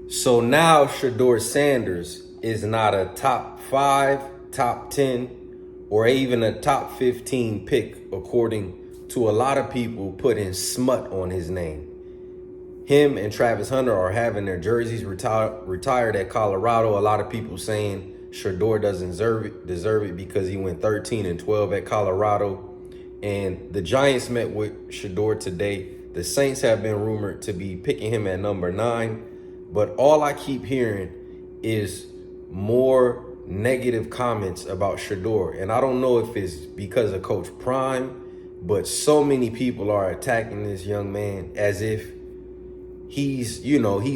So now Shedeur Sanders is not a top 5, top 10, or even a top 15 pick, according to a lot of people putting smut on his name. Him and Travis Hunter are having their jerseys retired at Colorado. A lot of people saying Shedeur doesn't deserve it because he went 13-12 at Colorado. And the Giants met with Shedeur today. The Saints have been rumored to be picking him at number 9. But all I keep hearing is more negative comments about Shedeur. And I don't know if it's because of Coach Prime, but so many people are attacking this young man as if he's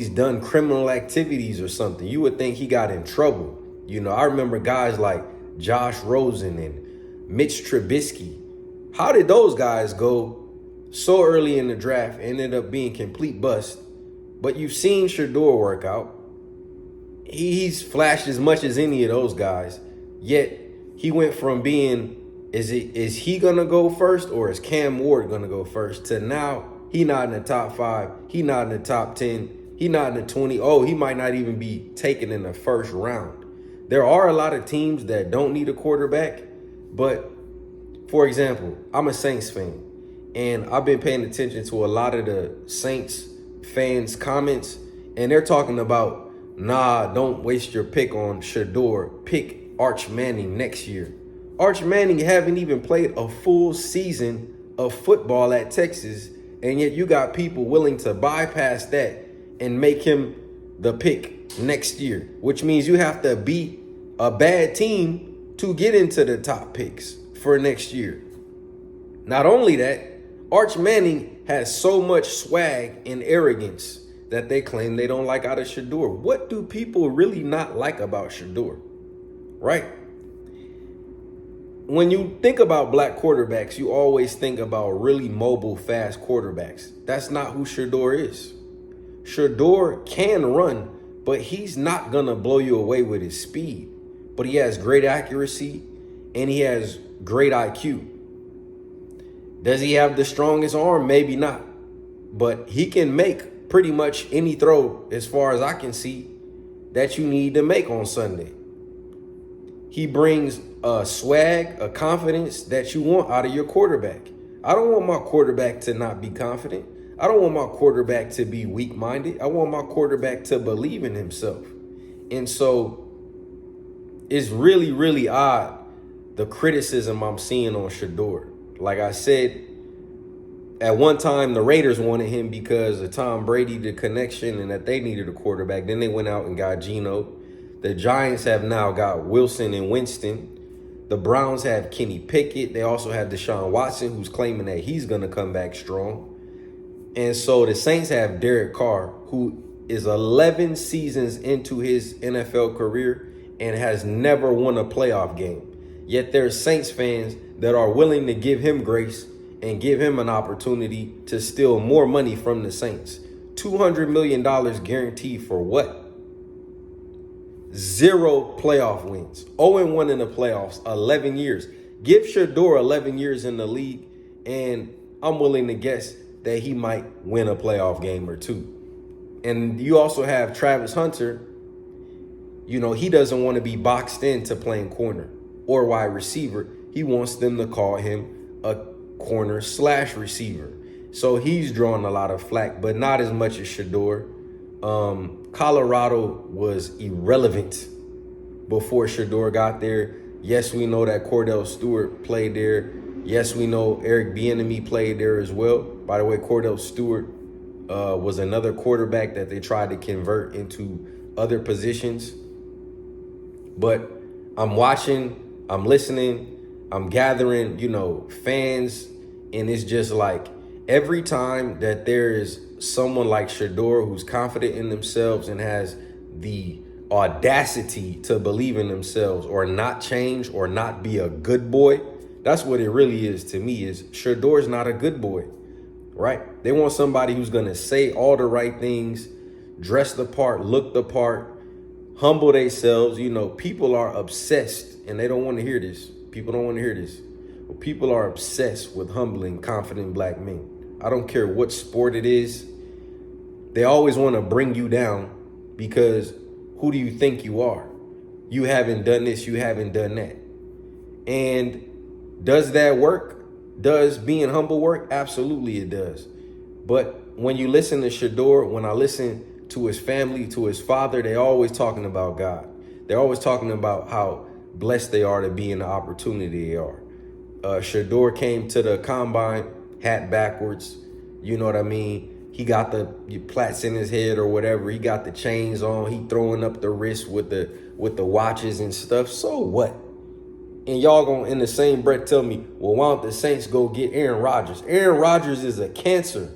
done criminal activities or something. You would think he got in trouble. I remember guys like Josh Rosen and Mitch Trubisky. How did those guys go so early in the draft and ended up being complete bust? But you've seen Shedeur work out. He's flashed as much as any of those guys. Yet he went from being, is he gonna go first or is Cam Ward gonna go first, to now he not in the top 5, he not in the top 10, he not in the 20. Oh, he might not even be taken in the first round. There are a lot of teams that don't need a quarterback, but for example, I'm a Saints fan, and I've been paying attention to a lot of the Saints fans' comments, and they're talking about, nah, don't waste your pick on Shedeur. Pick Arch Manning next year. Arch Manning haven't even played a full season of football at Texas, and yet you got people willing to bypass that and make him the pick next year, which means you have to beat a bad team to get into the top picks for next year. Not only that, Arch Manning has so much swag and arrogance that they claim they don't like out of Shedeur. What do people really not like about Shedeur? Right? When you think about black quarterbacks, you always think about really mobile, fast quarterbacks. That's not who Shedeur is. Shedeur can run, but he's not going to blow you away with his speed. But he has great accuracy and he has great IQ. Does he have the strongest arm? Maybe not. But he can make pretty much any throw, as far as I can see, that you need to make on Sunday. He brings a swag, a confidence that you want out of your quarterback. I don't want my quarterback to not be confident. I don't want my quarterback to be weak-minded. I want my quarterback to believe in himself. And so it's really, really odd, the criticism I'm seeing on Shedeur. Like I said, at one time, the Raiders wanted him because of Tom Brady, the connection, and that they needed a quarterback. Then they went out and got Geno. The Giants have now got Wilson and Winston. The Browns have Kenny Pickett. They also have Deshaun Watson, who's claiming that he's going to come back strong. And so the Saints have Derek Carr, who is 11 seasons into his NFL career and has never won a playoff game. Yet there's Saints fans that are willing to give him grace and give him an opportunity to steal more money from the Saints. $200 million guaranteed for what? 0 playoff wins. 0-1 in the playoffs, 11 years. Give Shedeur 11 years in the league, and I'm willing to guess that he might win a playoff game or 2. And you also have Travis Hunter. He doesn't want to be boxed into playing corner or wide receiver. He wants them to call him a corner/receiver. So he's drawing a lot of flack, but not as much as Shedeur. Colorado was irrelevant before Shedeur got there. Yes, we know that Cordell Stewart played there. Yes, we know Eric Bieniemy played there as well. By the way, Cordell Stewart was another quarterback that they tried to convert into other positions. But I'm watching, I'm listening, I'm gathering, fans, and it's just like every time that there is someone like Shedeur who's confident in themselves and has the audacity to believe in themselves or not change or not be a good boy, that's what it really is to me. Is Shedeur's not a good boy, right? They want somebody who's going to say all the right things, dress the part, look the part, humble themselves. People are obsessed, and they don't want to hear this. People don't want to hear this. But people are obsessed with humbling, confident black men. I don't care what sport it is. They always want to bring you down because who do you think you are? You haven't done this, you haven't done that. And does that work? Does being humble work? Absolutely it does. But when you listen to Shedeur, when I listen to his family, to his father, they always talking about God. They're always talking about how blessed they are to be in the opportunity they are. Shedeur came to the combine, hat backwards. You know what I mean? He got the plaits in his head or whatever. He got the chains on. He throwing up the wrist with the watches and stuff. So what? And y'all gonna in the same breath tell me, well, why don't the Saints go get Aaron Rodgers? Aaron Rodgers is a cancer,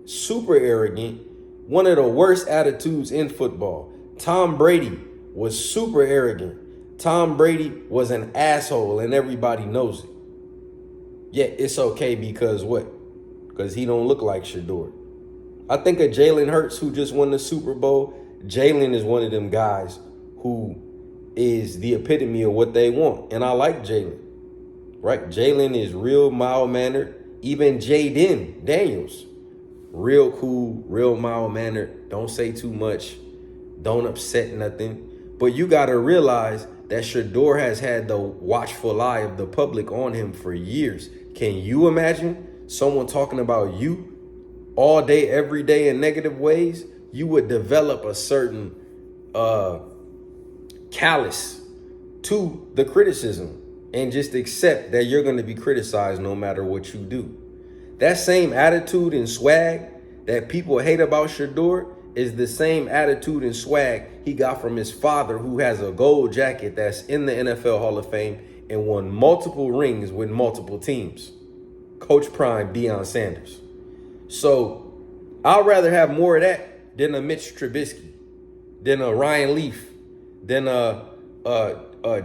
super arrogant, one of the worst attitudes in football. Tom Brady was super arrogant. Tom Brady was an asshole and everybody knows it. Yet it's okay because what? Because he don't look like Shedeur. I think of Jalen Hurts, who just won the Super Bowl. Jalen is one of them guys who is the epitome of what they want. And I like Jalen, right? Jalen is real mild-mannered. Even Jaden Daniels, real cool, real mild-mannered. Don't say too much. Don't upset nothing. But you got to realize that Shedeur has had the watchful eye of the public on him for years. Can you imagine someone talking about you all day, every day in negative ways? You would develop a certain callous to the criticism and just accept that you're going to be criticized no matter what you do. That same attitude and swag that people hate about Shedeur is the same attitude and swag he got from his father, who has a gold jacket that's in the NFL Hall of Fame and won multiple rings with multiple teams. Coach Prime Deion Sanders. So I'd rather have more of that than a Mitch Trubisky, than a Ryan Leaf, than a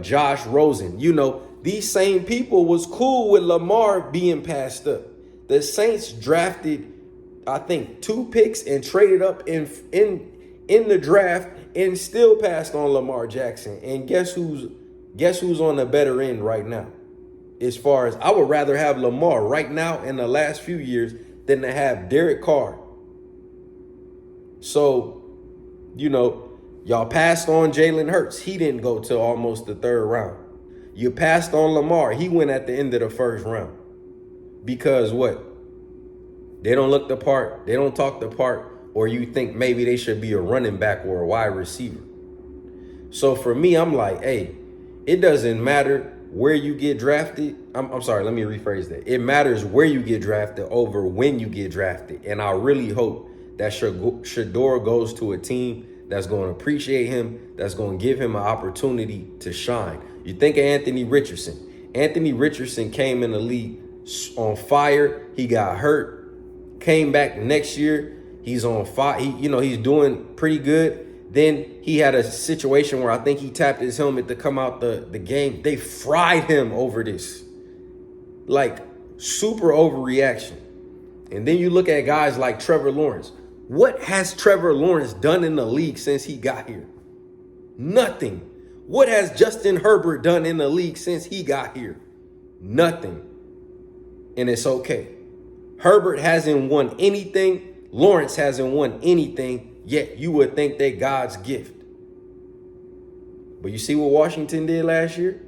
Josh Rosen. You know, these same people was cool with Lamar being passed up. The Saints drafted, I think, 2 picks and traded up in the draft and still passed on Lamar Jackson. And guess who's on the better end right now? As far as I would rather have Lamar right now in the last few years than to have Derek Carr. So, you know, y'all passed on Jalen Hurts. He didn't go till almost the 3rd round. You passed on Lamar. He went at the end of the 1st round. Because what? They don't look the part. They don't talk the part. Or you think maybe they should be a running back or a wide receiver. So for me, I'm like, hey, it doesn't matter where you get drafted. I'm sorry, let me rephrase that. It matters where you get drafted over when you get drafted. And I really hope that Shedeur goes to a team that's going to appreciate him, that's going to give him an opportunity to shine. You think of Anthony Richardson. Anthony Richardson came in the league on fire. He got hurt, came back next year. He's on fire. He's doing pretty good. Then he had a situation where I think he tapped his helmet to come out the game. They fried him over this. Like, super overreaction. And then you look at guys like Trevor Lawrence. What has Trevor Lawrence done in the league since he got here? Nothing. What has Justin Herbert done in the league since he got here? Nothing. And it's okay. Herbert hasn't won anything. Lawrence hasn't won anything. Yet you would think they're God's gift. But you see what Washington did last year?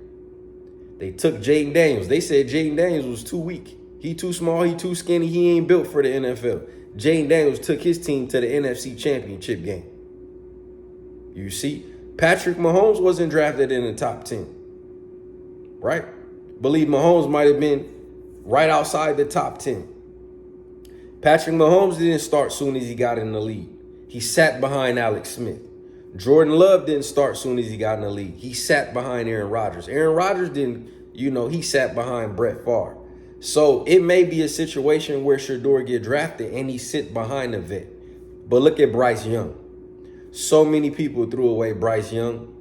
They took Jaden Daniels. They said Jaden Daniels was too weak. He too small. He too skinny. He ain't built for the NFL. Jaden Daniels took his team to the NFC Championship game. You see, Patrick Mahomes wasn't drafted in the top 10. Right? Believe Mahomes might have been right outside the top 10. Patrick Mahomes didn't start soon as he got in the league. He sat behind Alex Smith. Jordan Love didn't start soon as he got in the league. He sat behind Aaron Rodgers. Aaron Rodgers didn't, he sat behind Brett Favre. So it may be a situation where Shedeur get drafted and he sit behind a vet. But look at Bryce Young. So many people threw away Bryce Young.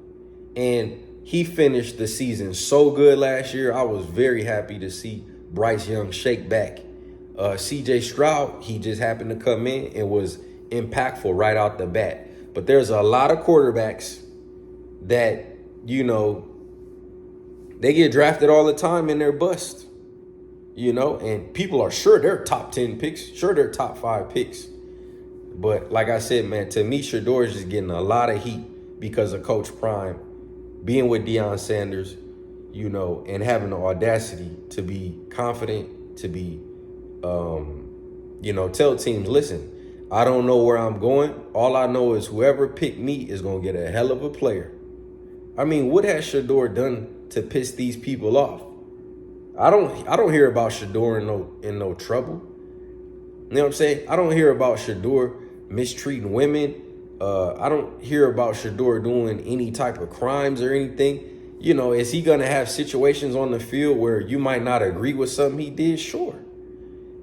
And he finished the season so good last year. I was very happy to see Bryce Young shake back. CJ Stroud, he just happened to come in and was impactful right out the bat. But there's a lot of quarterbacks that, they get drafted all the time and they're bust. And people are sure they're top 10 picks, sure they're top 5 picks. But like I said, man, to me, Shedeur is just getting a lot of heat because of Coach Prime being with Deion Sanders, you know, and having the audacity to be confident, to be, you know, tell teams, listen, I don't know where I'm going. All I know is whoever picked me is going to get a hell of a player. I mean, what has Shedeur done to piss these people off? I don't hear about Shedeur in no trouble. You know what I'm saying? I don't hear about Shedeur mistreating women. I don't hear about Shedeur doing any type of crimes or anything. You know, is he going to have situations on the field where you might not agree with something he did? Sure.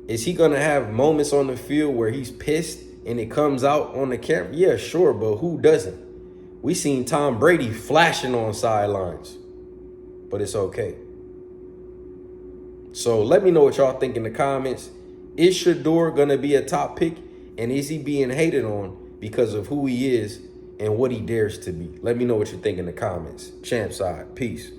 Is he going to have moments on the field where he's pissed and it comes out on the camera? Yeah, sure, but who doesn't? We seen Tom Brady flashing on sidelines, but it's okay. So let me know what y'all think in the comments. Is Shedeur going to be a top pick, and is he being hated on because of who he is and what he dares to be? Let me know what you think in the comments. CHAMPSIDE. Peace.